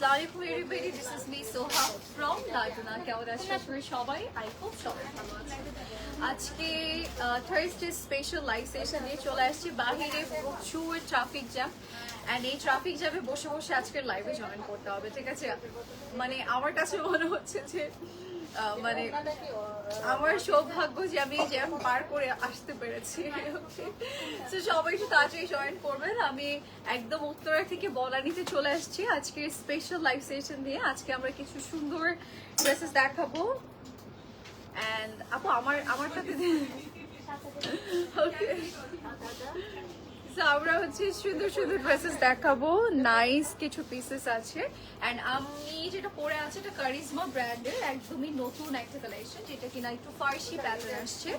Assalamualaikum everybody, this is me Soha from Laduna. কেমন আছেন আপনারা সবাই? I hope সবাই ভালো আছেন। আজকে থার্সডে স্পেশাল লাইভ সেশন নিয়ে চলে আসছি। বাহিরে প্রচুর ট্রাফিক জ্যাম এন্ড এই ট্রাফিক জ্যামে বসে বসে আজকের লাইভে জয়েন করতে হবে, ঠিক আছে? মানে আমার কাছে মনে হচ্ছে যে মানে আমার সৌভাগ্য যে আমি জ্যাম পার করে আসতে পেরেছি। তো সবাই একটু তাড়াতাড়ি জয়েন করবেন। আমি একদম উত্তরা থেকে বনানীতে চলে আসছি আজকে স্পেশাল লাইভ সেশন দিয়ে। আজকে আমরা কিছু সুন্দর ড্রেসেস দেখাবো এন্ড আপু আমারটাতে ওকে, সো আমরা হচ্ছে সুন্দর সুন্দর ড্রেসেস দেখাবো, নাইস কিছু পিসেস আছে এন্ড আমি যেটা পরে আছে এটা কারিজমা ব্র্যান্ডের একদমই নতুন একটা কালেকশন, যেটা কিনা একটু ফার্সি প্যাটার্ন আসছে।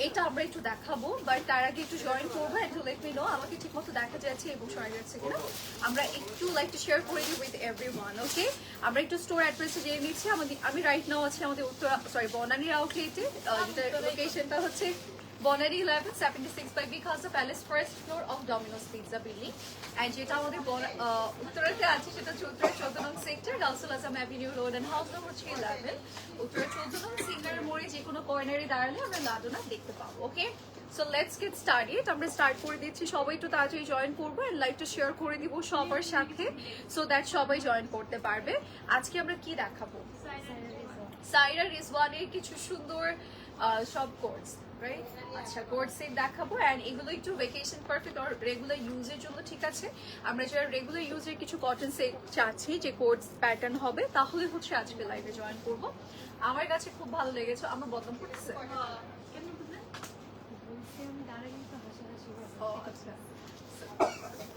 এটা আমরা একটু দেখাবো, বাট তার আগে একটু জয়েন করবো একটু লেট মি নো আমাকে ঠিক মতো দেখা যাচ্ছে এবং শোনা যাচ্ছে কিনা। আমরা একটু লাইক টু শেয়ার করে দিই উইথ এভরিওয়ান। ওকে, আমরা একটু স্টোর অ্যাড্রেসে জেনে নিচ্ছি। আমি রাইট নাও আছি আমাদের উত্তরা বনানীর আউটলেটে, যেটা লোকেশনটা হচ্ছে Bonari 1176 by Bicasa Palace, first floor of Domino's Pizza building. And যেটা আমাদের উত্তরাতে আছে সেটা উত্তরা 14 নং sector, Russell Azam avenue road and house number 311। Uttara 14 নং সিগন্যাল মোড়ে যে কোনো কর্নারে দাঁড়ালে আমরা লাডোনা দেখতে পাবো। ওকে, সো লেটস গেট স্টার্টেড। আমরা স্টার্ট করে দিচ্ছি, সবাই একটু তাড়াতাড়ি জয়েন করবো এন্ড লাইভটা শেয়ার করে দিব সবার সাথে, সো দ্যাট সবাই জয়েন করতে পারবে। আজকে আমরা কি দেখাবো? সাইরা রিজওয়ানের কিছু সুন্দর সব কোর্স, রাইট? আচ্ছা, কোর্ট সেট দেখাবো এন্ড এগুলো একটু ভেকেশন পারফেক্ট আর রেগুলার ইউজের জন্য, ঠিক আছে? আমরা যারা রেগুলার ইউজের কিছু কটন সেট চাচ্ছি যে কোর্ট প্যাটার্ন হবে, তাহলে হচ্ছে আজকে লাইভে জয়েন করব। আমার কাছে খুব ভালো লেগেছে। আমার বদনাম করতেছে?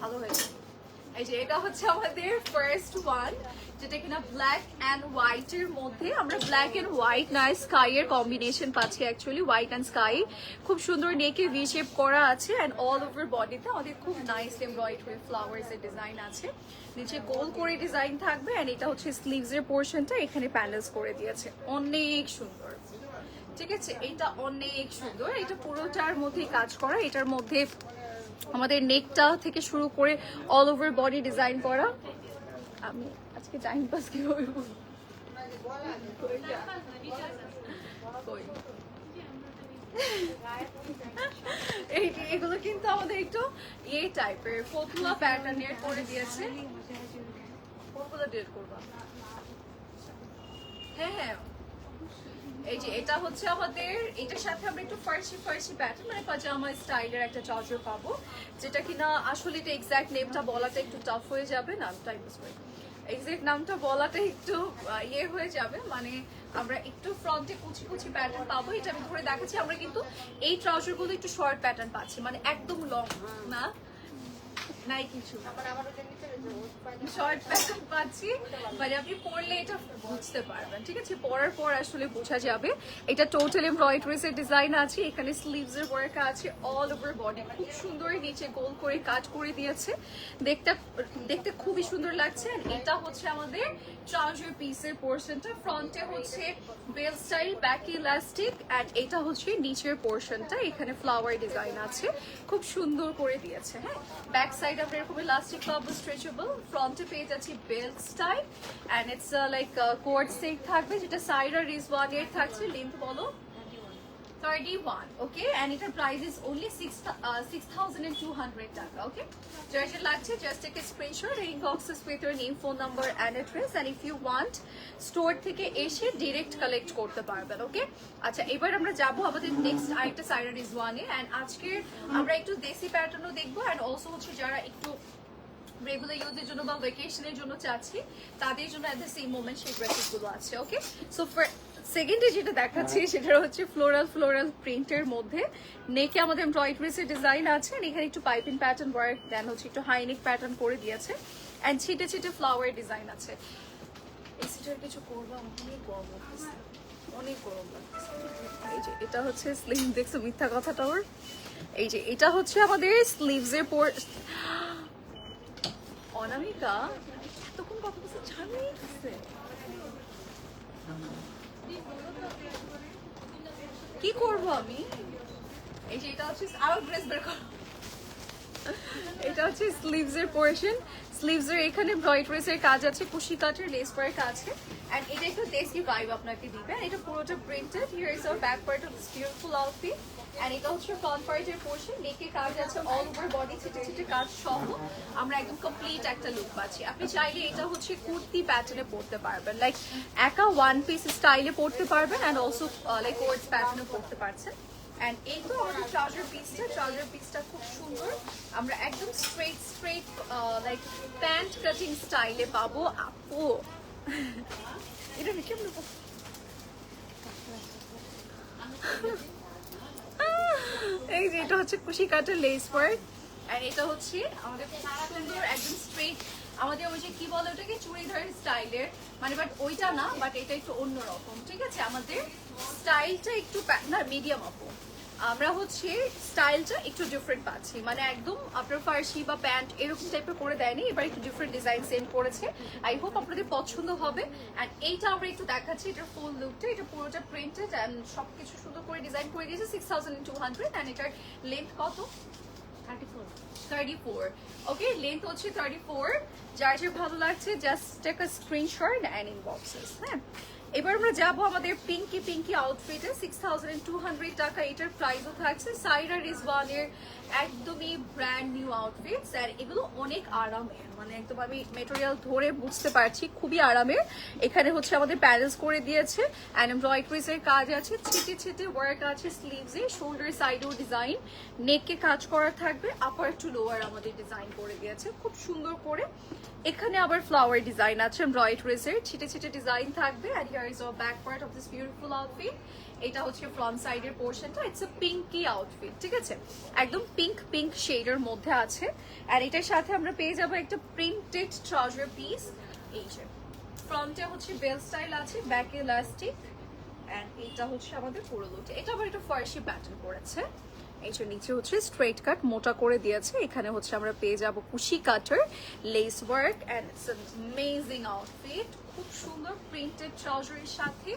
ভালো হয়েছে। এই যে এটা হচ্ছে আমাদের ফার্স্ট ওয়ান, যেটা কিনা ব্ল্যাক এন্ড হোয়াইট এর মধ্যে। আমরা ব্ল্যাক এন্ড হোয়াইট না স্কাই এর কম্বিনেশন পাচ্ছি, অ্যাকচুয়ালি হোয়াইট এন্ড স্কাই। খুব সুন্দর নেকে ভি শেপ করা আছে এন্ড অল ওভার বডিতে আমাদের খুব নাইস এমব্রয়ডারি ফ্লাওয়ার্স এর ডিজাইন আছে। নিচে গোল করে ডিজাইন থাকবে এন্ড এটা হচ্ছে স্লিভস এর পোর্শনটা, এখানে প্যানেলস করে দিয়েছে, অনেক সুন্দর, ঠিক আছে? এটা অনেক সুন্দর। এটা পুরোটার মধ্যেই কাজ করা, এটার মধ্যে আমাদের নেকটা থেকে শুরু করে অল ওভার বডি ডিজাইন করা। আমি আজকে টাইম পাস কিভাবে এগুলো কিন্তু আমাদের একটু এই টাইপের ফতুয়া প্যাটার্নের করে দিয়েছে। কোনগুলো ডিল করবা? হ্যাঁ, এই যে এটা হচ্ছে আমাদের, এটার সাথে আমরা একটু ফার্সি প্যাটার্ন মানে পাজামা স্টাইলের একটা ট্রাউজার পাবো, যেটা কিনা আসলে এটা এক্সাক্ট নেমটা বলাটা একটু টাফ হয়ে যাবে, নামটা এক্সাক্ট নামটা বলাটা একটু ইয়ে হয়ে যাবে। মানে আমরা একটু ফ্রন্টে কুচি প্যাটার্ন পাবো, এটা আমি ধরে দেখাচ্ছি। আমরা কিন্তু এই ট্রাউজার গুলো একটু শর্ট প্যাটার্ন পাচ্ছি, মানে একদম লং না, নাই কিছু শর্ট প্যাটার্ন পাচ্ছি, মানে আপনি পরলে এটা বুঝতে পারবেন, ঠিক আছে? পরার পর আসলে বোঝা যাবে। এটা টোটাল এমব্রয়ডারিজ এর ডিজাইন আছে, এখানে স্লিভস এর ওয়ার্ক আছে, অল ওভার বডি খুব সুন্দর, নিচে গোল করে কাজ করে দিয়েছে, দেখতে খুবই সুন্দর লাগছে। এটা হচ্ছে আমাদের ট্রাউজার পিসের পোর্শনটা, ফ্রন্টে হচ্ছে bell style, back elastic and এটা হচ্ছে নিচের পোর্শনটা, এখানে ফ্লাওয়ার ডিজাইন আছে, খুব সুন্দর করে দিয়েছে। হ্যাঁ, ব্যাক সাইড আমরা এরকম ইলাস্টিক পাবো, স্ট্রেচেবল। ফ্রন্টে পেয়ে যাচ্ছি belt style and it's like co-ord set থাকবে, যেটা সাইরা রিজওয়ানের থাকছে। লেন্থ বলো? 31, okay, and its price is only 6,200 taka. Okay, just লাগছে, just take a screenshot and inbox us with your name, phone number and address, and if you want store থেকে এসে direct collect করতে পারবেন। ওকে, আচ্ছা এবার আমরা যাব আমাদের নেক্সট আরেকটা সাইরা রিজওয়ানে এন্ড আজকে আমরা একটু দেশি প্যাটার্নও দেখবো এন্ড অলসো হচ্ছে যারা একটু রেগুলার ইউজের জন্য বা ভ্যাকেশনের জন্য চাচ্ছি তাদের জন্য এট দ্য সেম মোমেন্ট সেই ড্রেসেস গুলো আছে। ওকে, সো সেকেন্ডে যেটা দেখাচ্ছি সেটা হচ্ছে ফ্লোরাল প্রিন্টের মধ্যে, নেকে আমাদের এমব্রয়ডারিজের ডিজাইন আছে, এখানে একটু পাইপিং প্যাটার্ন ওয়ার্ক, দেন হচ্ছে একটু হাইনেক প্যাটার্ন করে দিয়েছে এন্ড ছিটে ফ্লাওয়ার ডিজাইন আছে। এই সিটার কিছু করবা, অনেক গরম লাগছে। এই যে এটা হচ্ছে স্লিভ, দেখছো মিথ্যা কথাটা ওর। এই যে এটা হচ্ছে আমাদের স্লিভস এর অনামিকা এতক্ষণ কথা বলছে, ছাড়িয়ে গেছে। কি করবো আমি? এই যে এটা হচ্ছে আরো ড্রেস বের করো, এটা হচ্ছে স্লিভস এর পোর্শন। স্লিভস এর এখানে এমব্রয়ডারিজ এর কাজ আছে, কুশি কাটের লেস ওয়ার্ক আছে, এন্ড এটা একটু দেশি ভাইব আপনাকে দিবে। এটা পুরোটা printed. Here is our back part of this beautiful outfit, and এটা হচ্ছে ফ্রন্ট পার্টের পোরশন। নেকে কাজ আছে, অল ওভার বডি ছিটে ছিটে কাজ সহ আমরা একদম কমপ্লিট একটা লুক পাচ্ছি। আপনি চাইলে এটা হচ্ছে কুর্তি প্যাটার্নে পরতে পারবেন, লাইক একা ওয়ান পিস স্টাইলে পরতে পারবেন, এন্ড অলসো লাইক কোর্টস প্যাটার্নে পরতে পারছেন। এন্ড এই তো আমাদের ট্রাউজার পিসটা খুব সুন্দর। আমরা একদম স্ট্রেট লাইক প্যান্ট কাটিং স্টাইলে পাবো আপু। এটা কেমন এই যে এটা হচ্ছে কুশি কাটার লেস ওয়ার্ক, আর এটা হচ্ছে আমাদের খুব সুন্দর একদম স্ট্রেট আমাদের ওই যে কি বলে ওটাকে চুড়িদার স্টাইলের, মানে বাট ওইটা না, বাট এটা একটু অন্যরকম। ঠিক আছে, আমাদের স্টাইলটা একটু না মিডিয়াম আপু, আমরা হচ্ছে স্টাইলটা একটু ডিফারেন্ট পাচ্ছি, মানে একদম আপনার ফার্সি বা প্যান্ট এরকম টাইপের করে দেয়নি, এবার একটু ডিফারেন্ট ডিজাইন সেন্ড করেছে। আই হোপ আপনাদের পছন্দ হবে। অ্যান্ড এইটা আমরা একটু দেখাচ্ছি, এটার ফুল লুকটা, এটা পুরোটা প্রিন্টেড অ্যান্ড সবকিছু সুন্দর করে ডিজাইন করে দিয়েছে। 6200 অ্যান্ড এটার লেন্থ কত? 34। ওকে, লেন্থ হচ্ছে 34। যার যে ভালো লাগছে just take a screenshot and inboxes. হ্যাঁ, এবার আমরা যাবো আমাদের পিঙ্কি আউটফিটে। 6200 টাকা এটার প্রাইসও থাকছে। সাইরা রিজওয়ানের একদমই ব্র্যান্ড নিউ আউটফিটস, আর এগুলো অনেক আরামের, মানে একদম আমি মেটেরিয়াল ধরে বুঝতে পারছি খুবই আরামের। এখানে হচ্ছে আমাদের প্যানেলস করে দিয়েছে, অ্যান্ড এমব্রয়ডারিজ এর কাজ আছে, ছিটে ওয়ার্ক আছে স্লিভসে, শোল্ডার সাইডেও ডিজাইন, নেকে কাজ করা থাকবে, আপার টু লোয়ার আমাদের ডিজাইন করে দিয়েছে খুব সুন্দর করে। এখানে আবার ফ্লাওয়ার ডিজাইন আছে, এমব্রয়ডারিজ এর ছিটে ডিজাইন থাকবে। আর here is our back part of this beautiful outfit. এটা হচ্ছে ফ্রন্ট সাইডের পোর্শনটা। ইটস আ পিঙ্কি আউটফিট, ঠিক আছে, একদম পিঙ্ক শেডের মধ্যে আছে। আর এটার সাথে আমরা পেয়ে যাবো একটা প্রিন্টেড ট্রাউজার পিস। এই যে ফ্রন্টে হচ্ছে বেল স্টাইল আছে, ব্যাকে ইলাস্টিক, এন্ড এটা হচ্ছে আমাদের পুরো লুক। এটা আবার একটা ফার্সি প্যাটার্ন করেছে। এই যে নিচে হচ্ছে স্ট্রেট কাট মোটা করে দিয়েছে। এখানে হচ্ছে আমরা পেয়ে যাব কুশি কাটার lace work, and it's amazing outfit. খুব সুন্দর প্রিন্টেড ট্রাউজারের সাথে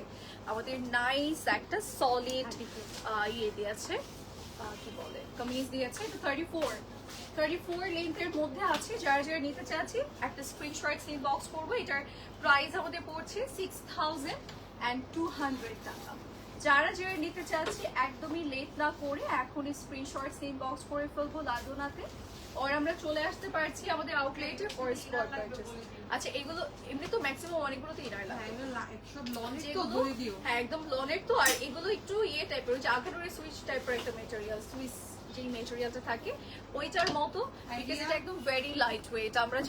আমাদের নাইস একটা সলিড ইয়ে দিয়েছে, কি বলে কামিজ দিয়েছে। এটা 34 লেন্থের মধ্যে আছে। যারা নিতে চাচ্ছি একটা স্ক্রিনশট ইনবক্স করবো। এটার প্রাইস আমাদের পড়ছে 6200 টাকা। যারা নিতে চাচ্ছি একদমই লেট না করে এখনই স্ক্রিনশট ইনবক্স করে ফেলবো লাদোনাতে, আর আমরা চলে আসতে পারছি আমাদের আউটলেটে ফর স্পট পারচেজ। আচ্ছা, এগুলো এমনি তো ম্যাক্সিমাম অনেকগুলোতে ইনার লাগে, হ্যাঁ একদম লনের তো। আর এগুলো একটু ইয়ে টাইপের, ওই যে আগানোরে সুইচ টাইপের একটা মেটেরিয়াল, সুইচ যে মেটেরিয়ালটা থাকে ওইটার মতো, বিকজ এটা একদম ভেরি লাইট ওয়েট। আমরা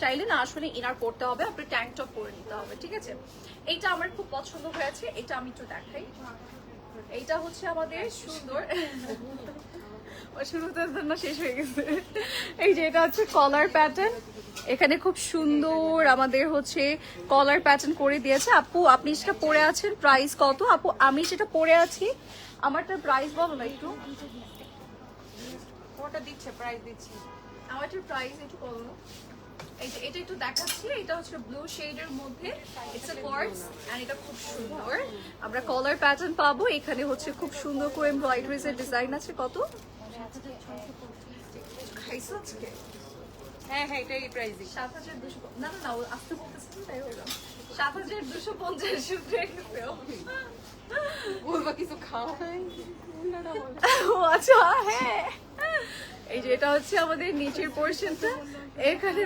চাইলে না আসলে ইনার করতে হবে, আপনার ট্যাঙ্ক টপ করে নিতে হবে, ঠিক আছে। এইটা আমার খুব পছন্দ হয়েছে, এটা আমি একটু দেখাই। এইটা হচ্ছে আমাদের সুন্দর শুরুতে জন্য শেষ হয়ে গেছে। এই যে এটা হচ্ছে কলার প্যাটার্ন, এখানে খুব সুন্দর আমাদের হচ্ছে কলার প্যাটার্ন করে দিয়েছে। আপু আপনি সেটা পরে আছেন, প্রাইস কত? আপু আমি সেটা পরে আছি, আমারটার প্রাইস বলো না একটু। ওটা দিচ্ছে, প্রাইস দিচ্ছি, আমারটার প্রাইস একটু বলো না। এটা একটু দেখাচ্ছি, এটা হচ্ছে ব্লু শেডের মধ্যে, ইটস আ কোয়ার্টজ, এন্ড এটা খুব সুন্দর। আমরা কলার প্যাটার্ন পাবো। এখানে হচ্ছে খুব সুন্দর করে এমব্রয়ডারিজ এর ডিজাইন আছে। কত? খাইছো আজকে? হ্যাঁ এটাই প্রাইস দিচ্ছি। 7200। না আসতে বলতেছি তাই হলো 7250 বলবা কিছু খাওয়া হয়। ও আচ্ছা, হ্যাঁ এই যে এটা হচ্ছে আমাদের নিচের পোর্শনটা। এখানে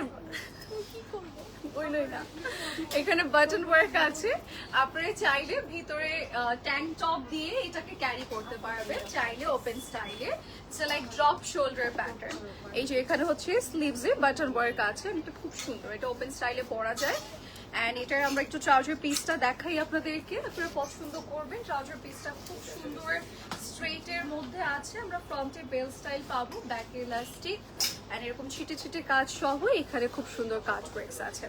এখানে বাটন ওয়ার্ক আছে। আপনারা চাইলে ভিতরে ট্যাঙ্ক টপ দিয়ে এটাকে ক্যারি করতে পারবেন, চাইলে ওপেন স্টাইলে, লাইক ড্রপ শোল্ডার প্যাটার্ন। এই যে এখানে হচ্ছে স্লিভসে বাটন ওয়ার্ক আছে, এটা খুব সুন্দর, এটা ওপেন স্টাইলে পরা যায়। অ্যান্ড এটার আমরা একটু ট্রাউজার পিসটা দেখাই আপনাদেরকে, আপনারা পছন্দ করবেন। ট্রাউজার পিসটা খুব সুন্দর স্ট্রেটের মধ্যে আছে। আমরা ফ্রন্টে বেল স্টাইল পাবো, ব্যাকে ইলাস্টিক, অ্যান্ড এরকম ছিটে কাজ সহ এখানে খুব সুন্দর কাজ ব্রেক্স আছে।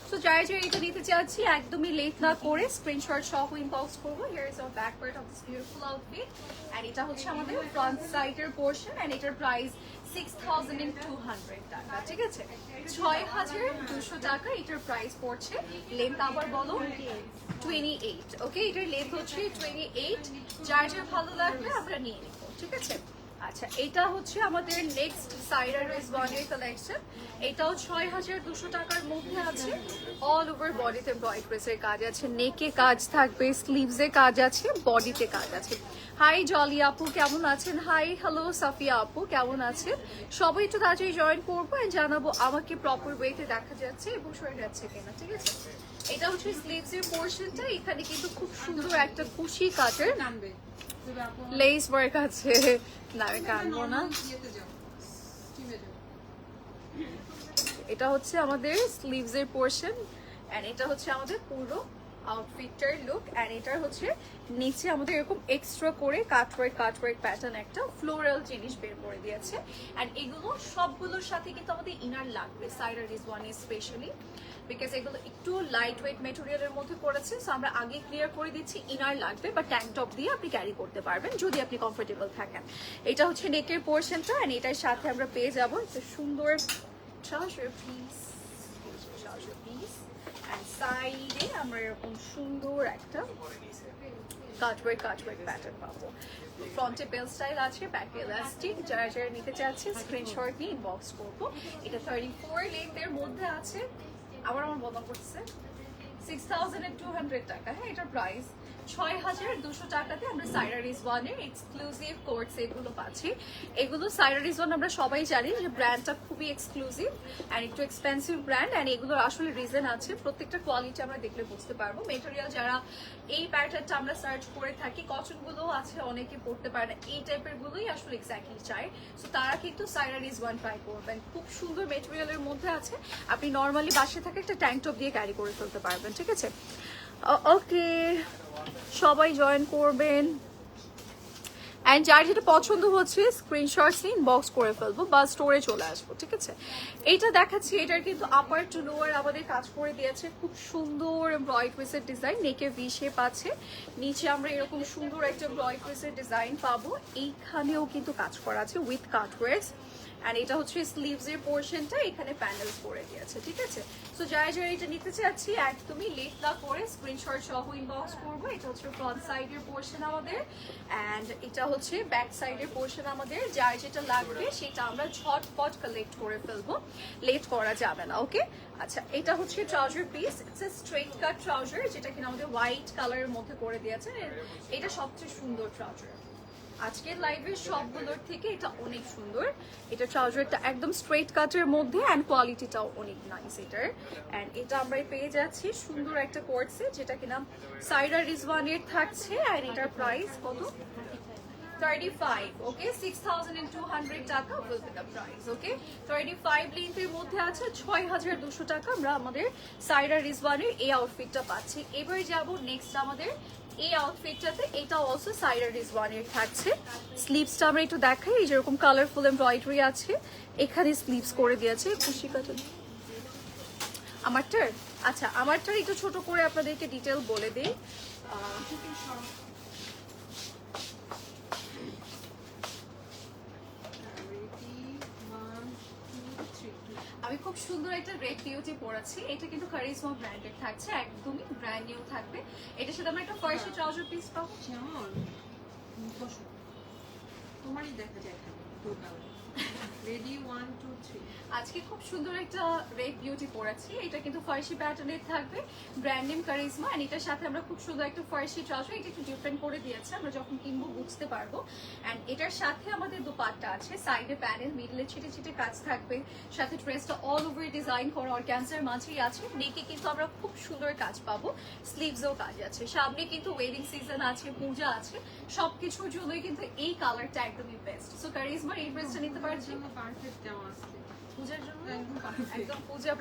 সো যারা এটা নিতে চাচ্ছি একদমই লেট না করে স্ক্রিনশট সহ ইনবক্স করবো। Here is our back part of this beautiful outfit, and এটা হচ্ছে আমাদের ফ্রন্ট সাইডের পোর্শন, অ্যান্ড এটার প্রাইস 6200 টাকা, ঠিক আছে, 6200 টাকা এটার প্রাইস পড়ছে। লেন্থ আবার বলো 28। ওকে, এটার লেন্থ হচ্ছে 28। যার ভালো লাগবে আমরা নিয়ে নিব, ঠিক আছে। আচ্ছা এটা হচ্ছে আমাদের নেক্সট সাইরা রিজওয়ানের কালেকশন। এটাও ৬,২০০ টাকার মধ্যে আছে। অল ওভার বডিতে এমব্রয়ডারিজের কাজ আছে, নেকে কাজ থাকবে, স্লিভসে কাজ আছে, বডিতে কাজ আছে। হাই জলি আপু কেমন আছেন? হাই হ্যালো সাফিয়া আপু কেমন আছেন? সবাই একটু তাড়াতাড়ি জয়েন করবো আর জানাবো আমাকে প্রপার ওয়েতে দেখা যাচ্ছে এবং সরে যাচ্ছে কিনা, ঠিক আছে? এটা হচ্ছে স্লিভসের পোর্শনটা। এখানে কিন্তু খুব সুন্দর একটা কুশি কাটের নামবে তবে আপু লেস ওয়ার্ক আছে। না আমি কানবো না। ইয়েতে যাও স্টিমে যাও। এটা হচ্ছে আমাদের স্লিভসের পোর্শন এন্ড এটা হচ্ছে আমাদের পুরো আউটফিটটার লুক। এন্ড এটার হচ্ছে নিচে আমাদের এরকম এক্সট্রা করে কাটওয়ার্ক প্যাটার্ন একটা ফ্লোরাল জিনিস বের করে দিয়েছে। এন্ড এগুলো সবগুলোর সাথে কিন্তু আমাদের ইনার লাগবে, সাইরা রিজওয়ানে স্পেশালি, বিকজ এগুলো একটু লাইট ওয়েট মেটেরিয়ালের মধ্যে পড়েছে। সো আমরা আগে ক্লিয়ার করে দিচ্ছি ইনার লাগবে, বা ট্যাঙ্ক টপ দিয়ে আপনি ক্যারি করতে পারবেন যদি আপনি কমফোর্টেবল থাকেন। এটা হচ্ছে নেকের পোর্শনটা এন্ড এটার সাথে আমরা পেয়ে যাবো একটা সুন্দর ট্রাউজার পিস, এন্ড সাইডে আমরা এরকম সুন্দর একটা কাটওয়ার্ক প্যাটার্ন পাবো। ফ্রন্টে বেল স্টাইল আছে, ব্যাকে ইলাস্টিক। যারা যারা নিতে চাচ্ছে স্ক্রিনশট নিয়ে ইনবক্স করবো। এটা 34 লেন্থের মধ্যে আছে। আবার আমার বদল করছে 6,200 টাকা। হ্যাঁ এটার প্রাইস 6,200 টাকাতে আমরা সাইরা রিজওয়ানের এক্সক্লুসিভ কোটস এগুলো পাচ্ছি। এগুলো সাইরা রিজওয়ান আমরা সবাই জানি যে ব্র্যান্ডটা খুবই এক্সক্লুসিভ অ্যান্ড একটু এক্সপেন্সিভ ব্র্যান্ড। অ্যান্ড এগুলোর আসলে রিজন আছে, প্রত্যেকটা কোয়ালিটি আমরা দেখলে বুঝতে পারবো। মেটেরিয়াল যারা এই প্যাটার্নটা আমরা সার্চ করে থাকি, কটনগুলো আছে অনেকে পড়তে পারে না, এই টাইপের গুলোই আসলে এক্স্যাক্টলি চাই। সো তারা কিন্তু সাইরা রিজওয়ান ট্রাই করবেন। খুব সুন্দর মেটেরিয়ালের মধ্যে আছে, আপনি নর্মালি বাসে থাকে একটা ট্যাঙ্ক টপ দিয়ে ক্যারি করে ফেলতে পারবেন, ঠিক আছে? ওকে সবাই জয়েন করবেন অ্যান্ড যার যেটা পছন্দ হচ্ছে স্ক্রিনশট নিয়ে ইনবক্স করে ফেলবো বা স্টোরে চলে আসবো, ঠিক আছে? এইটা দেখাচ্ছি, এটার কিন্তু আপার টু লোয়ার আমাদের কাজ করে দিয়েছে। খুব সুন্দর এমব্রয়ডারিজের ডিজাইন, নেকে ভি শেপ আছে, নিচে আমরা এরকম সুন্দর একটা এমব্রয়ডারিজের ডিজাইন পাবো। এইখানেও কিন্তু কাজ করা আছে উইথ কাটওয়ার্কস। অ্যান্ড এটা হচ্ছে স্লিভসের পোর্শনটা, এখানে প্যানেলস করে দিয়েছে, ঠিক আছে? সো যারা যারা এটা নিতে চাচ্ছি একদমই লেট না করে স্ক্রিনশট সহ ইনবক্স করবো। এটা হচ্ছে ফ্রন্ট সাইডের পোর্শন আমাদের অ্যান্ড এটা হচ্ছে ব্যাক সাইডের পোর্শন আমাদের। যার যেটা লাগবে সেটা আমরা ঝটপট কালেক্ট করে ফেলবো, লেট করা যাবে না, ওকে? আচ্ছা এটা হচ্ছে trouser piece, it's a straight cut trouser, যেটা কিনা আমাদের হোয়াইট কালারের মধ্যে করে দিয়েছে। এটা সবচেয়ে সুন্দর ট্রাউজার আজকের লাইভের সবগুলোর থেকে, এটা অনেক সুন্দর। এটা ট্রাউজারটা একদম স্ট্রেট কাটের মধ্যে অ্যান্ড কোয়ালিটিটাও অনেক নাইস এটার। অ্যান্ড এটা আমরা পেয়ে যাচ্ছি সুন্দর একটা কোর্সে, যেটা কিনা সাইরা রিজওয়ানের থাকছে। অ্যান্ড এটার প্রাইস কত? 35, ওকে? 6,200 টাকা will be the price, ওকে? 35 লেন্থের মধ্যে আছে, 6,200 টাকা আমরা আমাদের সাইরা রিজওয়ানের এই আউটফিটটা পাচ্ছি। এবার যাব নেক্সট আমাদের এই আউটফিটটাতে। এটা অলসো সাইরা রিজওয়ানের থাকছে। স্লিভসটা আমরা একটু দেখাই, এই যেরকম কালারফুল এমব্রয়ডারি আছে, এখানে স্লিভস করে দিয়েছে খুশি কাটন। আমারটার আচ্ছা আমারটার একটু ছোট করে আপনাদেরকে ডিটেল বলে দিই। আমি খুব সুন্দর একটা রেড বিউটি পরেছি, এটা কিন্তু কারিজমা ব্র্যান্ডের থাকছে, একদমই ব্র্যান্ড নিউ থাকবে। এটার সাথে আমরা একটা ফার্সি ট্রাউজার পিস পাবো। তোমারই দেখা যায় রেডি 1 2 3। আজকে খুব সুন্দর একটা রেড বিউটি পরেছি, এটা কিন্তু ফার্সি প্যাটার্নের থাকবে, ব্র্যান্ড নেম কারিজমা। এন্ড এটার সাথে আমরা খুব সুন্দর একটা ফার্সি ট্রাউজার, এটা একটু ডিফারেন্ট করে দিয়েছে, আমরা যখন কিনবো বুঝতে পারবো। এন্ড এটার সাথে আমাদের দুপাট্টা আছে, সাইডে প্যানেল, মিডলে ছিটে ছিটে কাজ থাকবে, সাথে ড্রেসটা অল ওভার ডিজাইন করা অর্গানজার মাঝেই আছে। নেকে কিন্তু আমরা খুব সুন্দর কাজ পাবো, স্লিভসেও কাজ আছে। সামনে কিন্তু ওয়েডিং সিজন আছে, পূজা আছে, সবকিছুর জন্যই কিন্তু এই কালারটা একদমই বেস্ট। সো কারিজমার এই ড্রেসটা নিতে পারছি পারফেক্ট দেওয়া আছে পূজার জন্য, একদম একদম পূজা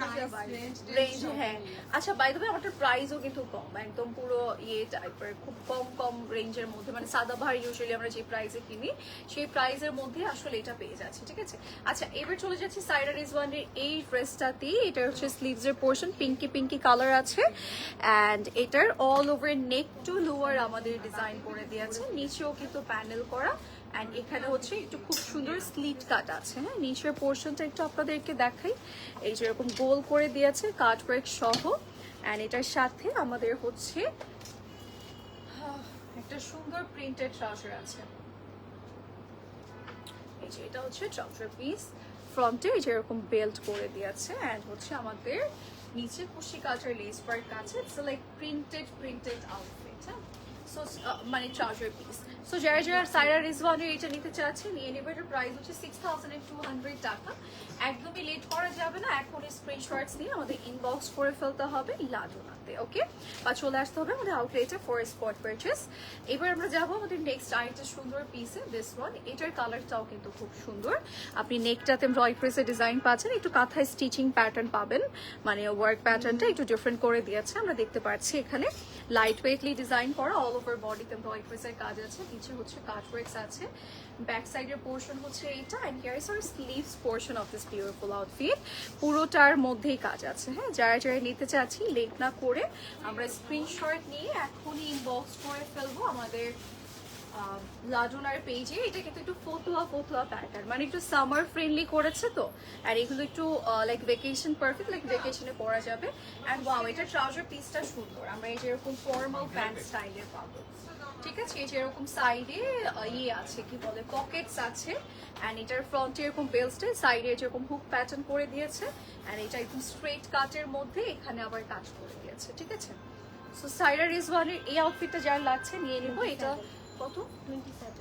রেঞ্জ। হ্যাঁ আচ্ছা বাই দ্য ওয়ে আমাদের প্রাইসও কিন্তু কম, একদম পুরো ইয়ে টাইপের, খুব কম রেঞ্জের মধ্যে, মানে সাদাবাহার ইউজুয়ালি আমরা যে প্রাইসে কিনি সেই প্রাইসের মধ্যে আসলে এটা পেয়ে যাচ্ছে, ঠিক আছে? আচ্ছা এবার চলে যাচ্ছি সাইরা রিজওয়ানের এই ড্রেসটাতে। এটা হচ্ছে স্লিভসের পোর্শন, পিঙ্কি কালার আছে অ্যান্ড এটার অল ওভার নেক টু লোয়ার আমাদের ডিজাইন করে দিয়েছে, নিচেও কিন্তু প্যানেল করা। অ্যান্ড এখানে হচ্ছে একটু খুব সুন্দর স্লিট কাট আছে। হ্যাঁ নিচের পোর্শনটা একটু আপনাদেরকে দেখাই, এই যে এরকম গোল করে দিয়েছে কাট ওয়ার্ক সহ। অ্যান্ড এটার সাথে আমাদের হচ্ছে একটা সুন্দর প্রিন্টেড ট্রাউজার আছে। এই যে এটা হচ্ছে ট্রাউজার পিস, ফ্রন্টে যেরকম বেল্ট করে দিয়েছে, অ্যান্ড হচ্ছে আমাদের নিচে কুশি কাটার লেস ওয়ার্ক আছে। ইটস লাইক প্রিন্টেড আউটফিট, হ্যাঁ। সো মানে ট্রাউজার পিস। সো যারা যারা সাইরা রিজওয়ানের এটা নিতে চাচ্ছে নিয়ে নেবে। এটার প্রাইস হচ্ছে 6200 টাকা। একদমই লেট করা যাবে না, এখন স্ক্রিনশটস নিয়ে আমাদের ইনবক্স করে ফেলতে হবে লাডোনাতে, ওকে, বা চলে আসতে হবে আমাদের আউটলেটে ফর স্পট পারচেস। এবার আমরা যাবো আমাদের নেক্সট আরেকটা সুন্দর পিসে, দিস ওয়ান। এটার কালারটাও কিন্তু খুব সুন্দর। আপনি নেকটাতে এমব্রয়ডারি ডিজাইন পাচ্ছেন, একটু কাঁথায় স্টিচিং প্যাটার্ন পাবেন, মানে ওয়ার্ক প্যাটার্নটা একটু ডিফারেন্ট করে দিয়েছে। আমরা দেখতে পাচ্ছি এখানে লাইট ওয়েটলি ডিজাইন করা, অল ওভার বডিতে এমব্রয়ডারির কাজ আছে, নিচে হচ্ছে কাট ওয়ার্কস আছে, ব্যাক সাইডের পোর্শন হচ্ছে এইটা, and here is our sleeves portion of this beautiful outfit. পুরোটার মধ্যেই কাজ আছে, হ্যাঁ। যারা যারা নিতে চাচ্ছি লেট না করে আমরা স্ক্রিনশট নিয়ে এখনই ইনবক্স করে ফেলবো আমাদের লাডোনার পেজে। এটা কিন্তু একটু ফতুয়া প্যাটার্ন, মানে একটু সামার ফ্রেন্ডলি করেছে তো, আর এগুলো একটু লাইক ভেকেশন পারফেক্ট, লাইক ভেকেশনে পরা যাবে। অ্যান্ড ওয়াও, এটা ট্রাউজার পিসটা সুন্দর, আমরা এই যেরকম ফর্মাল প্যান্ট স্টাইলের পাবো, ঠিক আছে। এই যেরকম সাইডে ইয়ে আছে, কি বলে, পকেটস আছে, অ্যান্ড এটার ফ্রন্টে এরকম বেলসটা, সাইডে যেরকম হুক প্যাটার্ন করে দিয়েছে, অ্যান্ড এটা একদম স্ট্রেট কাটের মধ্যে এখানে আবার কাজ করে দিয়েছে, ঠিক আছে। সো সাইরা রিজওয়ানের এই আউটফিটটা যার লাগছে নিয়ে নেবো। এটা কত?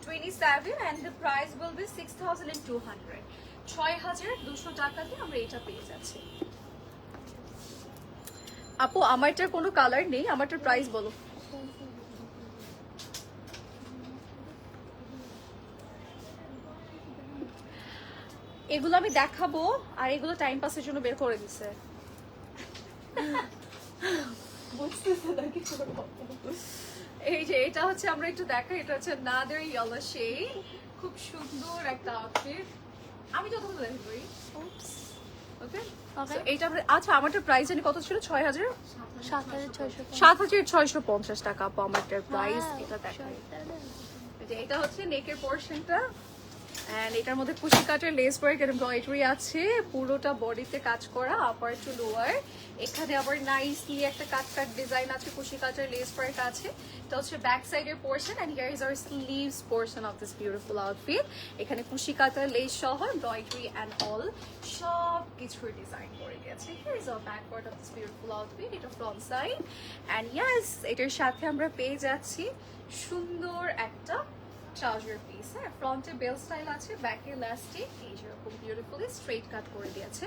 27 and the price will be 6200, 6200 টাকাতে আমরা এটা পেয়ে যাচ্ছি। আপু আমারটার কোনো কালার নেই, আমারটার প্রাইস বলো। এগুলো আমি দেখাবো, আর এগুলো টাইম পাসের জন্য বের করে দিছে, বুঝতেছে না কি করবো। এই যে এটা হচ্ছে আমরা একটু দেখাই, এটা হচ্ছে নাদার ইয়েলো শেড, খুব সুন্দর একটা আউটফিট। আমি যতক্ষণ দেখি করি, ওকে ওকে। এইটা আমরা, আচ্ছা আমারটার প্রাইস জানি কত ছিল? 7650 টাকা। আপু আমারটার প্রাইস এটা দেখাই। এটা হচ্ছে নেকের পোর্শনটা, এন্ড এটার মধ্যে কুশি কাটের লেস ওয়ার্ক এর এমব্রয়ডারি আছে, পুরোটা বডিতে কাজ করা আপার টু লোয়ার। এখানে আবার নাইসলি একটা কাট ডিজাইন আছে, কুশি কাটের লেস ওয়ার্ক আছে। এটা হচ্ছে ব্যাক সাইডের portion, and here is our sleeves portion of this beautiful outfit. এখানে কুশি কাটার লেস সহ এমব্রয়ডারি এন্ড অল সব কিছুর ডিজাইন করে গেছে। Here is our back part of this beautiful outfit, এটা ফ্রন্ট সাইড। এন্ড ইয়েস, এটার সাথে আমরা পেয়ে যাচ্ছি সুন্দর একটা ট্রাউজার পিস, হ্যাঁ। ফ্রন্টে বেল স্টাইল আছে, ব্যাকে ইলাস্টিক, এই যেরকম বিউটিফুলি স্ট্রেট কাট করে দিয়েছে।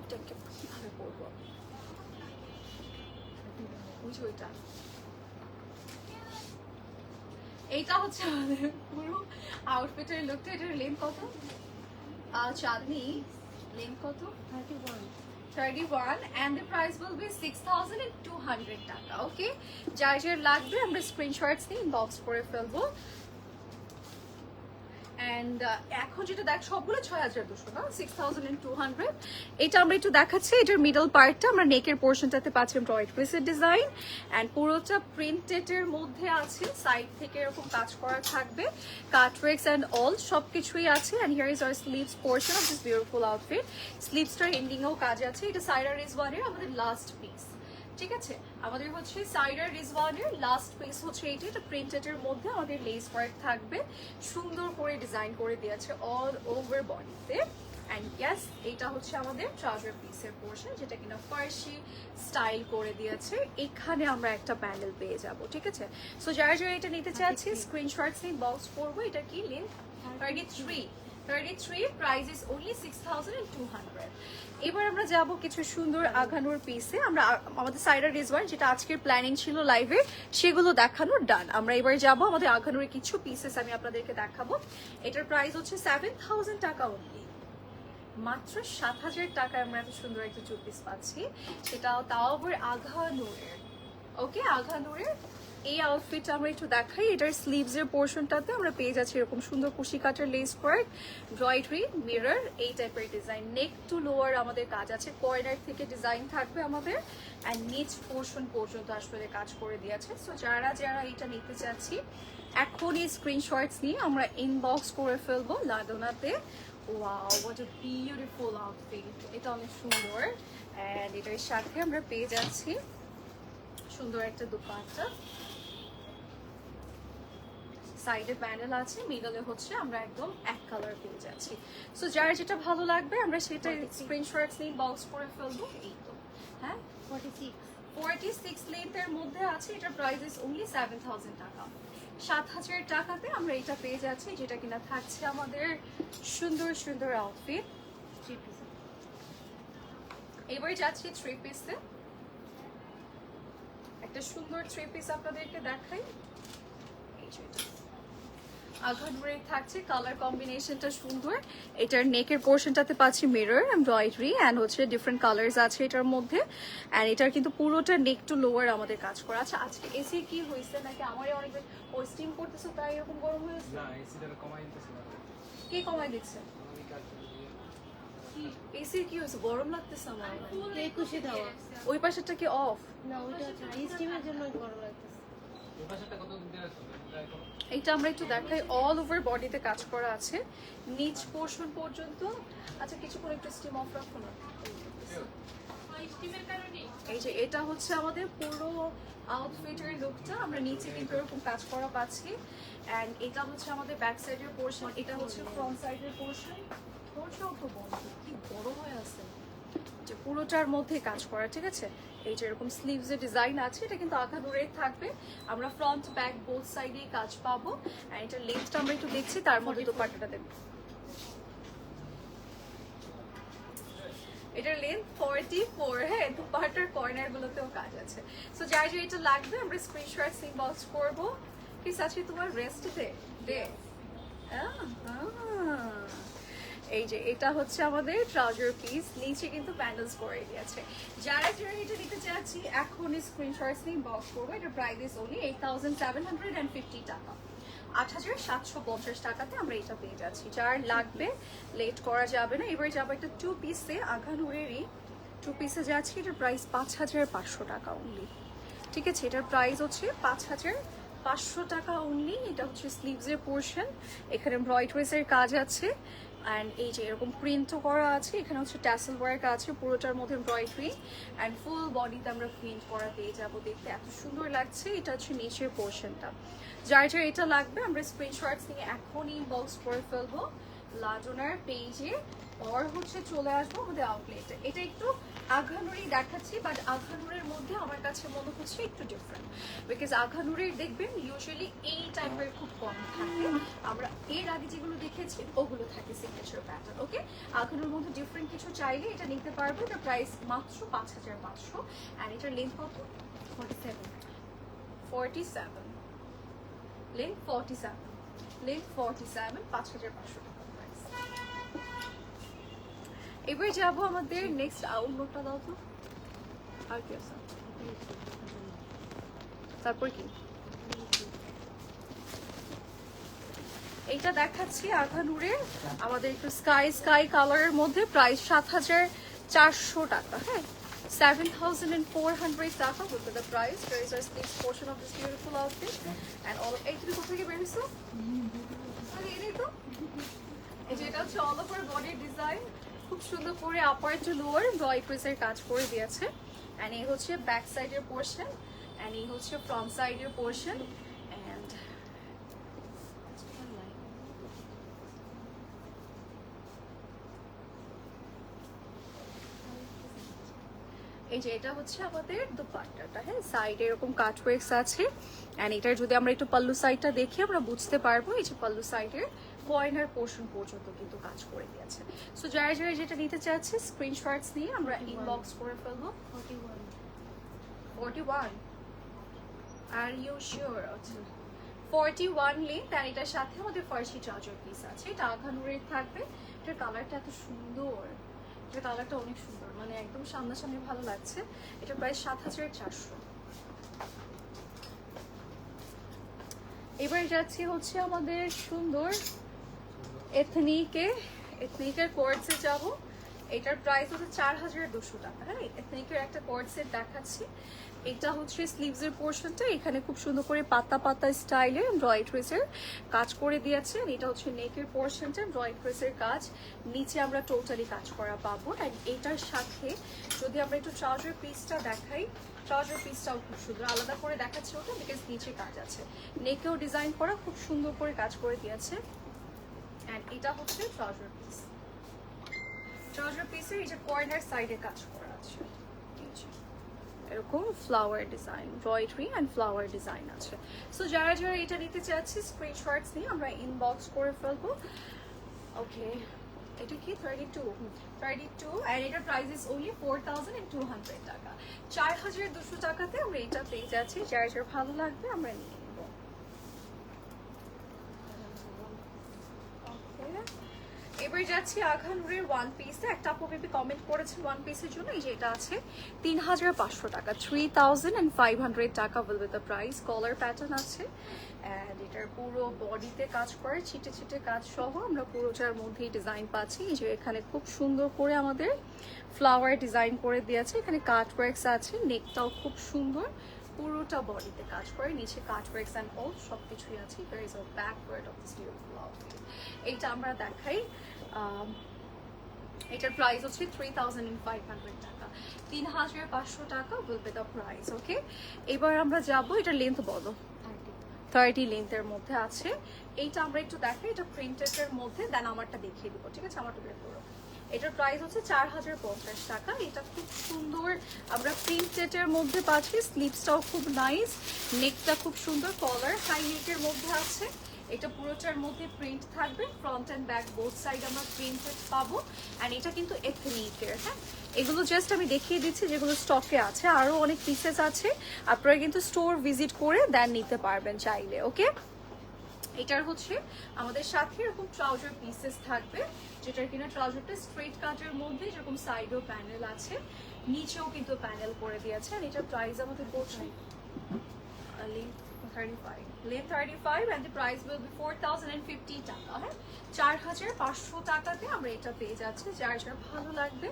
এটাকে কিভাবে পরবো, বুঝো এটা। এইটা হচ্ছে আমাদের পুরো আউটফিটের লুকটা। এটার লেন্থ কত চাঁদনি? লেন্থ কত? 31 and the price will be 6200 টাকা, ওকে। যার যার লাগবে আমরা স্ক্রিনশটস নিয়ে ইনবক্স করে ফেলবো। এন্ড এখন যেটা দেখ সবগুলো 6200 না, 6200। এটা আমরা একটু দেখাচ্ছি, এটার মিডল পার্টটা আমরা নেকের পোর্শনটাতে পাচ্ছি এমব্রয়ডারি ডিজাইন, এন্ড পুরোটা প্রিন্টেড এর মধ্যে আছে, সাইড থেকে এরকম কাজ করা থাকবে, কাটওয়ার্কস এন্ড অল সবকিছুই আছে। And here is our sleeves portion of this beautiful outfit. স্লিভসটার এন্ডিংয়েও কাজ আছে। এটা সাইরা রিজওয়ানের আমাদের লাস্ট পিস, ঠিক আছে। আমাদের হচ্ছে সাইরা রিজওয়ানের লাস্ট পিস হচ্ছে এইটা। এটা প্রিন্টেড এর মধ্যে আমাদের লেস ওয়ার্ক থাকবে, সুন্দর করে ডিজাইন করে দিয়েছে অল ওভার বডিতে। এন্ড ইয়েস, এটা হচ্ছে আমাদের ট্রাউজার পিসের পোর্শন, যেটা কিনা ফার্সি স্টাইল করে দিয়েছে। এখানে আমরা একটা প্যানেল পেয়ে যাব, ঠিক আছে। সো যারা যারা এটা নিতে চাচ্ছি স্ক্রিনশটস নিয়ে বক্স করবো। এটা কি লেন্থ? 33, price is only 6200। এবার আমরা যাব কিছু সুন্দর আঘানোর পিসে। আমরা আমাদের সাইরা রিজওয়ান যেটা আজকের প্ল্যানিং ছিল লাইভে, সেগুলো দেখানোর ডান। আমরা এবার যাব আমাদের আঘানোর কিছু পিসেস আমি আপনাদেরকে দেখাবো। এটার প্রাইস হচ্ছে 7000 টাকা অনলি, মাত্র 7000 টাকায় আমরা এত সুন্দর একটা টু পিস পাচ্ছি, সেটাও তাও আবার আঘানোরের, ওকে। আঘানোরের এই আউটফিটটা আমরা একটু দেখাই। এটার স্লিভস এর পোর্শনটাতে আমরা পেয়ে যাচ্ছি এরকম সুন্দর কুশি কাটার লেস ওয়ার্ক, এমব্রয়ডারি, মিরর, এই টাইপের ডিজাইন। নেক টু লোয়ার আমাদের কাজ আছে, কর্নার থেকে ডিজাইন থাকবে আমাদের, এন্ড নিচ পোর্শন পর্যন্ত আসলে কাজ করে দিয়েছে। সো যারা যারা এটা নিতে চাচ্ছি এখনই স্ক্রিনশটস নিয়ে আমরা ইনবক্স করে ফেলবো লাডোনাতে। Wow, what a beautiful outfit, এটা অনেক সুন্দর। এন্ড এটার সাথে আমরা পেয়ে যাচ্ছি সুন্দর একটা দুপাট্টা, সাইডে প্যানেল আছে, মিডলে হচ্ছে আমরা একদম এক কালার পেয়ে যাচ্ছি। সো যার যেটা ভালো লাগবে আমরা সেটা স্ক্রিনশট নিয়ে বক্স করে ফেলবো। এই তো হ্যাঁ 46 লেন্থের মধ্যে আছে, এটার প্রাইস ইজ অনলি 7000 টাকা। 7000 টাকাতে আমরা এটা পেয়ে যাচ্ছি, যেটা কিনা থাকছে আমাদের সুন্দর সুন্দর আউটফিট। এবার যাচ্ছি 3 পিসে, একটা সুন্দর 3 পিস আপনাদেরকে দেখাই। এই যে এটা আঘানুরে থাকছে, কালার কম্বিনেশনটা সুন্দর। এটার নেকের পোর্শনটাতে পাচ্ছি মিরর এমব্রয়ডারি অ্যান্ড হচ্ছে ডিফারেন্ট কালার্স আছে এটার মধ্যে। অ্যান্ড এটার কিন্তু পুরোটা নেক টু লোয়ার আমাদের কাজ করা আছে। আজকে এসি কি হয়েছে নাকি আমারই অনেক ও স্টিম করতেছো তাই এরকম গরম হয়েছে? না এসিটা কমাই দিতেছে না। কে কমাই দিচ্ছে? আমি কাজ করি দিয়ে। এসি কি হয়েছে? গরম লাগতেছে আমার। একুশে দেওয়া ওই পাশেরটা কি অফ? না ওইটা স্টিমের জন্য গরম লাগতেছে। এই পাশেরটা কত দিন ধরে আছে? ট্রাই করো। এটা আমরা একটু দেখাই, অল ওভার বডিতে কাজ করা আছে নিচ পোর্শন পর্যন্ত। আচ্ছা কিছুক্ষণ একটু স্টিম অফ রাখো না। এই যে এটা হচ্ছে আমাদের পুরো আউটফিটের লুকটা, আমরা নিচে কিন্তু এরকম কাজ করা পাচ্ছি। অ্যান্ড এটা হচ্ছে আমাদের ব্যাক সাইডের পোর্শন, এটা হচ্ছে ফ্রন্ট সাইডের পোর্শন। পোর্শন তো বন্ধ, কি বড় হয়ে আছে, যে পুরোটার মধ্যে কাজ করা, ঠিক আছে। এই যে এরকম স্লিভস এর ডিজাইন আছে, এটা কিন্তু আঘানুরের থাকবে। আমরা ফ্রন্ট ব্যাক বোথ সাইডেই কাজ পাবো। আর এটা লেন্থটা আমরা একটু দেখছি, তার মধ্যে দোপাট্টাটা দেব। এটার লেন্থ 44, হ্যাঁ দুপাট্টার কর্নার গুলোতেও কাজ আছে। সো যার যে এটা লাগবে আমরা স্ক্রিনশট ইনবক্স করব। কি আছে তোমার রেস্ট দে এই যে এটা হচ্ছে আমাদের ট্রাউজার পিস, নিচে কিন্তু প্যানেলস করে দিয়েছে। যারা যারা এটা নিতে চাচ্ছি এখন স্ক্রিনশট নিয়ে বক্স করবো। এটা প্রাইস ইজ অনলি 8750 টাকা। 8750 টাকাতে আমরা এটা পেয়ে যাচ্ছি। যার লাগবে লেট করা যাবে না। এবার যাবো একটা 2 পিসে, আঘানুরেরই 2 পিসে যাচ্ছি। এটার প্রাইস 5500 টাকা অনলি, ঠিক আছে। এটার প্রাইস হচ্ছে 5500 টাকা অনলি। এটা হচ্ছে স্লিভসের পোর্শন, এখানে এমব্রয়ডারিজের কাজ আছে। অ্যান্ড এই যে এরকম প্রিন্টও করা আছে, এখানে হচ্ছে ট্যাসেল ওয়ার্ক আছে পুরোটার মধ্যে এমব্রয়ডারি। অ্যান্ড ফুল বডিতে আমরা প্রিন্ট করা পেয়ে যাবো, দেখতে এত সুন্দর লাগছে। এটা হচ্ছে নিচের পোর্শনটা। যার যার এটা লাগবে আমরা স্ক্রিনশট নিয়ে এখনই ইনবক্স করে ফেলবো লাজনার পেজে, আর হচ্ছে চলে আসবো আমাদের আউটলেটে। এটা একটু আঘানুরি দেখাচ্ছি, বাট আঘানুরের মধ্যে আমার কাছে মনে হচ্ছে একটু ডিফারেন্ট, বিকজ আঘানুরের দেখবেন ইউজুয়ালি এই টাইপের খুব কম থাকে। আমরা এর আগে যেগুলো দেখেছি ওগুলো থাকে সিগনেচার প্যাটার্ন। ওকে, আঘানুর মধ্যে ডিফারেন্ট কিছু চাইলে এটা নিতে পারবো। এটা প্রাইস মাত্র 5500। অ্যান্ড এটার লেন্থ কত? 47 লেন্থ 47 5500 টাকা প্রাইস। এবার যাবো আমাদের নেক্সট আউটলুকটা। দাও তো আর কি আছে, তারপর কি এইটা দেখাচ্ছি আঘানুরের আমাদের একটু স্কাই কালারের মধ্যে। প্রাইস 7400 টাকা। হ্যাঁ 7400 টাকা will be the price. There is a sleeves portion of this beautiful outfit and all of এই তুমি কোথা থেকে বেরিয়েছো? আরে এই তো এই যে এটা হচ্ছে অল ওভার বডি ডিজাইন, খুব সুন্দর করে আপার টু লোয়ার এমব্রয়ডারিজের কাজ করে দিয়েছে। এন্ড এই হচ্ছে ব্যাক সাইডের পোর্শন, এন্ড এই হচ্ছে ফ্রন্ট সাইডের পোর্শন। এন্ড এই যে এটা হচ্ছে আমাদের দুপাট্টাটা। হ্যাঁ সাইডে এরকম কাটওয়ার্কস আছে। এন্ড এটার যদি আমরা একটু পাল্লু সাইডটা দেখি আমরা বুঝতে পারবো। এই যে পাল্লু সাইডের কর্নার পোর্শন পর্যন্ত কিন্তু কাজ করে দিয়েছে। সো যারা যারা যেটা নিতে চাচ্ছে স্ক্রিনশটস নিয়ে আমরা ইনবক্স করে ফেলবো। 41 আর ইউ শিওর? আচ্ছা 41 লেন্থ। আর এটার সাথে আমাদের ফার্সি ট্রাউজার পিস আছে, এটা আঘানুরের থাকবে। এটার কালারটা এত সুন্দর, এটার কালারটা অনেক সুন্দর, মানে একদম সামনাসামনি ভালো লাগছে। এটা প্রায় 7400। এবার যাচ্ছি হচ্ছে আমাদের সুন্দর এথনিকের কোয়ার্টসে যাব। এটার প্রাইস হচ্ছে 4200 টাকা। হ্যাঁ, এথনিকের একটা কোট সেট দেখাচ্ছি। এটা হচ্ছে স্লিভসের পোর্শনটা, এখানে খুব সুন্দর করে পাতা পাতা স্টাইলে এমব্রয়ডারিজের কাজ করে দিয়েছে। এটা হচ্ছে নেকের পোর্শনটা, এমব্রয়ডারিজের কাজ, নিচে আমরা টোটালি কাজ করা পাবো। অ্যান্ড এটার সাথে যদি আমরা একটু ট্রাউজার পিসটা দেখাই, ট্রাউজার পিসটাও খুব সুন্দর, আলাদা করে দেখাচ্ছি ওটা বিকজ নিচে কাজ আছে, নেকেও ডিজাইন করা খুব সুন্দর করে কাজ করে দিয়েছে। অ্যান্ড এটা হচ্ছে ট্রাউজার পিস, ট্রাউজার পিসের এই যে কর্নার সাইডে কাজ করা আছে, এরকম flower design, embroidery and flower design আছে। সো যারা যারা এটা নিতে চাচ্ছি স্ক্রিনশটস নিয়ে আমরা ইনবক্স করে ফেলবো। ওকে, এটা কি 32 অ্যান্ড এটার প্রাইস ইজ ওনলি 4200 টাকা। 4200 টাকাতে আমরা এটা পেয়ে যাচ্ছি। যারা যারা ভালো লাগবে আমরা নিয়ে নেব। এবার যাচ্ছি আখানুরের ওয়ান পিসে। একটা আপু বেবি কমেন্ট করেছেন ওয়ান পিসের জন্য, এই যে এটা আছে 3500 টাকা, 3500 টাকা will be the price. Collar pattern আছে অ্যান্ড এটার পুরো বডিতে কাজ করে ছিটে ছিটে কাজ সহ আমরা পুরোটার মধ্যেই ডিজাইন পাচ্ছি। এই যে এখানে খুব সুন্দর করে আমাদের ফ্লাওয়ার ডিজাইন করে দিয়েছে, এখানে কাট ওয়ার্কস আছে, নেকটাও খুব সুন্দর, পুরোটা বডিতে কাজ করে, নিচে কাট ওয়ার্কস অ্যান্ড অল সব কিছুই আছে। There is a back part of this beautiful outfit. এইটা আমরা দেখাই, এটার প্রাইস হচ্ছে 3500 টাকা, 3500 টাকা উইল বি দ্য প্রাইস। ওকে, এবার আমরা যাব, এটার লেন্থ বলো। 30 লেন্থের মধ্যে আছে। এইটা আমরা একটু দেখাই, এটা প্রিন্টেডের মধ্যে, দেন আমারটা দেখিয়ে দিব, ঠিক আছে? আমারটা বের করো। এটার প্রাইস হচ্ছে 4050 টাকা। এটা খুব সুন্দর আমরা প্রিন্টেডের মধ্যে পাচ্ছি, স্লিভসটাও খুব নাইস, নেকটা খুব সুন্দর, কলার হাই নেকের মধ্যে আছে। এটা পুরোটার মধ্যে প্রিন্ট থাকবে, front and back both side আমরা প্রিন্টেড পাবো। অ্যান্ড এটা কিন্তু এথনিকের, হ্যাঁ, এগুলো জাস্ট আমি দেখিয়ে দিচ্ছি যেগুলো স্টকে আছে, আরও অনেক পিসেস আছে, আপনারা কিন্তু স্টোর ভিজিট করে দেন নিতে পারবেন চাইলে। ওকে, এটার হচ্ছে আমাদের সাথে এরকম ট্রাউজার পিসেস থাকবে, যেটার কিনা ট্রাউজারটা স্ট্রেট কাটের মধ্যে যেরকম সাইডেও প্যানেল আছে, নিচেও কিন্তু প্যানেল করে দিয়েছে। আর এটার প্রাইস আমাদের পড়ছে 35 and the price will be 4050 টাকা। হ্যাঁ, 4500 টাকাতে আমরা এটা পেয়ে যাচ্ছি। যার যার ভালো লাগবে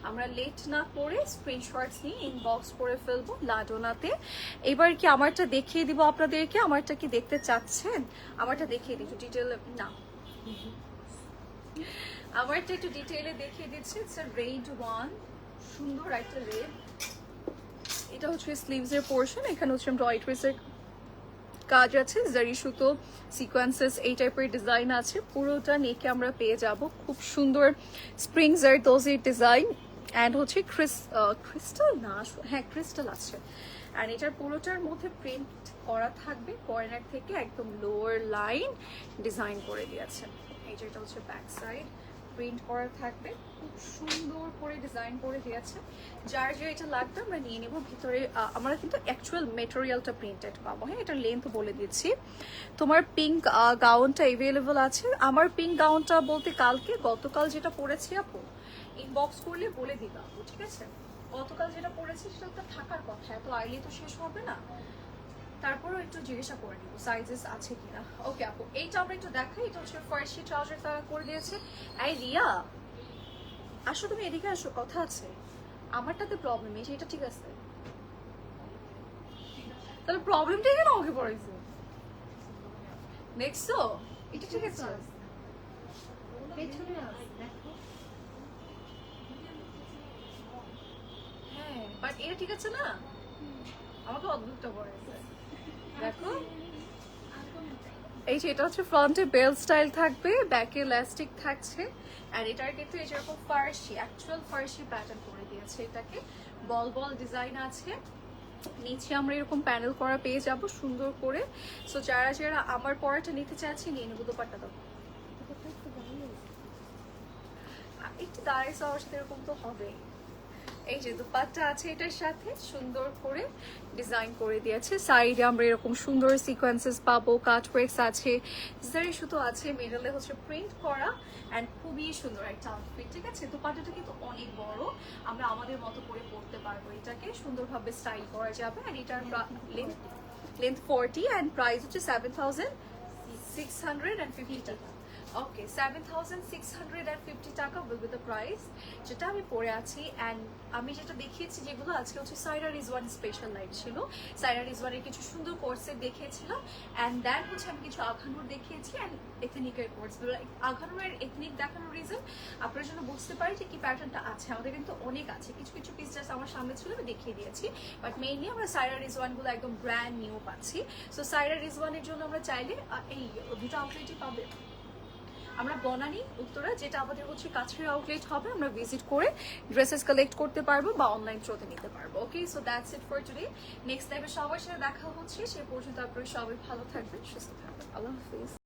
আমরা লেট না করে স্ক্রিনশটস নিয়ে ইনবক্স করে ফেলবো লাডোনাতে। এবার কি আমারটা দেখিয়ে দিব আপনাদেরকে, আমারটা কি দেখতে চাচ্ছেন? আমারটা দেখিয়ে দিই একটু ডিটেল, না আমারটা একটু ডিটেইলে দেখিয়ে দিচ্ছি। ইটস আ রেড ওয়ান, সুন্দর একটা রেড। এটা হচ্ছে স্লিভসের পোর্শন, এখানে হচ্ছে এমব্রয়ডারিজের কাজ আছে, জারি সুতো সিকোয়েন্সেস এই টাইপের ডিজাইন আছে। পুরোটা নেকে আমরা পেয়ে যাব খুব সুন্দর স্প্রিং জারদোজি ডিজাইন অ্যান্ড হচ্ছে ক্রিস্টাল না, হ্যাঁ ক্রিস্টাল আছে। অ্যান্ড এটার পুরোটার মধ্যে প্রিন্ট করা থাকবে, কর্নার থেকে একদম লোয়ার লাইন ডিজাইন করে দিয়েছে। এই যে এটা হচ্ছে ব্যাক সাইড, প্রিন্ট করা থাকবে, খুব সুন্দর করে ডিজাইন করে দিয়েছে। যার যে এটা লাগবে আমরা নিয়ে নেব। ভিতরে আমরা কিন্তু অ্যাকচুয়াল মেটেরিয়ালটা প্রিন্টেড পাবো। হ্যাঁ, এটার লেন্থ বলে দিচ্ছি। তোমার পিঙ্ক গাউনটা এভেলেবল আছে। আমার পিঙ্ক গাউনটা বলতে গতকাল যেটা পরেছি আপু, ইনবক্স করলে বলে দিবা আপু, ঠিক আছে? গতকাল যেটা পরেছি সেটা তো থাকার কথা, এত আইলে তো শেষ হবে না, তারপরেও একটু জিজ্ঞাসা করে নিব সাইজেস আছে কিনা। ওকে আপু, এইটা আমরা একটু দেখাই। এটা হচ্ছে ফার্সি ট্রাউজার তারা করে দিয়েছে। এই রিয়া, আসো তুমি এদিকে আসো, কথা আছে। আমারটাতে প্রবলেম, এই যে এটা ঠিক আছে, তাহলে প্রবলেমটা কেন ওকে পড়াইছে? দেখছো এটা ঠিক আছে? হ্যাঁ, বাট এটা ঠিক আছে না? আমাকে অদ্ভুতটা পড়াইছে, দেখো। এই যে এটা হচ্ছে ফ্রন্টে বেল স্টাইল থাকবে, ব্যাকে ইলাস্টিক থাকছে। আর এটার কিন্তু এই যেরকম ফার্সি, অ্যাকচুয়াল ফার্সি প্যাটার্ন করে দিয়েছে, এটাকে বল বল ডিজাইন আছে। নিচে আমরা এরকম প্যানেল করা পেয়ে যাব সুন্দর করে। সো যারা যারা আমার পরাটা নিতে চাচ্ছি নিয়ে নেবো। দোপাট্টা দাও একটু দাঁড়িয়ে যাওয়ার সাথে, এরকম তো হবেই। এই যে দুপাট্টা আছে, এটার সাথে সুন্দর করে ডিজাইন করে দিয়েছে। সাইডে আমরা এরকম সুন্দর সিকোয়েন্সেস পাবো, কাট ওয়ার্কস আছে, জারি সুতো আছে, মিডলে হচ্ছে প্রিন্ট করা অ্যান্ড খুবই সুন্দর একটা আউটফিট, ঠিক আছে? দুপাট্টাটা কিন্তু অনেক বড়, আমরা আমাদের মতো করে পরতে পারবো, এটাকে সুন্দরভাবে স্টাইল করা যাবে। আর এটার লেন্থ 40 অ্যান্ড প্রাইস হচ্ছে 7650 টাকা। ওকে 7,650 টাকা উইল বি দ্য প্রাইস, যেটা আমি পরে আছি। অ্যান্ড আমি যেটা দেখিয়েছি যেগুলো আজকে হচ্ছে সাইরা রিজওয়ান স্পেশাল লাইট ছিল, সাইরা রিজওয়ানের কিছু সুন্দর কোর্সের দেখিয়েছিলাম। অ্যান্ড দেন হচ্ছে আমি কিছু আঘানুর দেখিয়েছি অ্যান্ড এথনিকের কোর্সগুলো। আঘানুরের এথনিক দেখানোর রিজন আপনার জন্য বুঝতে পারি যে কি প্যাটার্নটা আছে। আমাদের কিন্তু অনেক আছে, কিছু কিছু পিস জাস্ট আমার সামনে ছিল আমি দেখিয়ে দিয়েছি, বাট মেইনলি আমরা সাইরা রিজওয়ানগুলো একদম ব্র্যান্ড নিউ পাচ্ছি। সো সাইরা রিজওয়ানের জন্য আমরা চাইলে এই দুটো আউটলেটই পাবে। আমরা বনানী উত্তরা, যেটা আমাদের হচ্ছে কাছের আউটলেট হবে, আমরা ভিজিট করে ড্রেসেস কালেক্ট করতে পারবো বা অনলাইন থ্রুতে নিতে পারবো। Okay, so that's it for today. Next টাইমে সবার সাথে দেখা হচ্ছে, সে পর্যন্ত আপনারা সবাই ভালো থাকবেন, সুস্থ থাকবেন। আল্লাহ হাফিজ।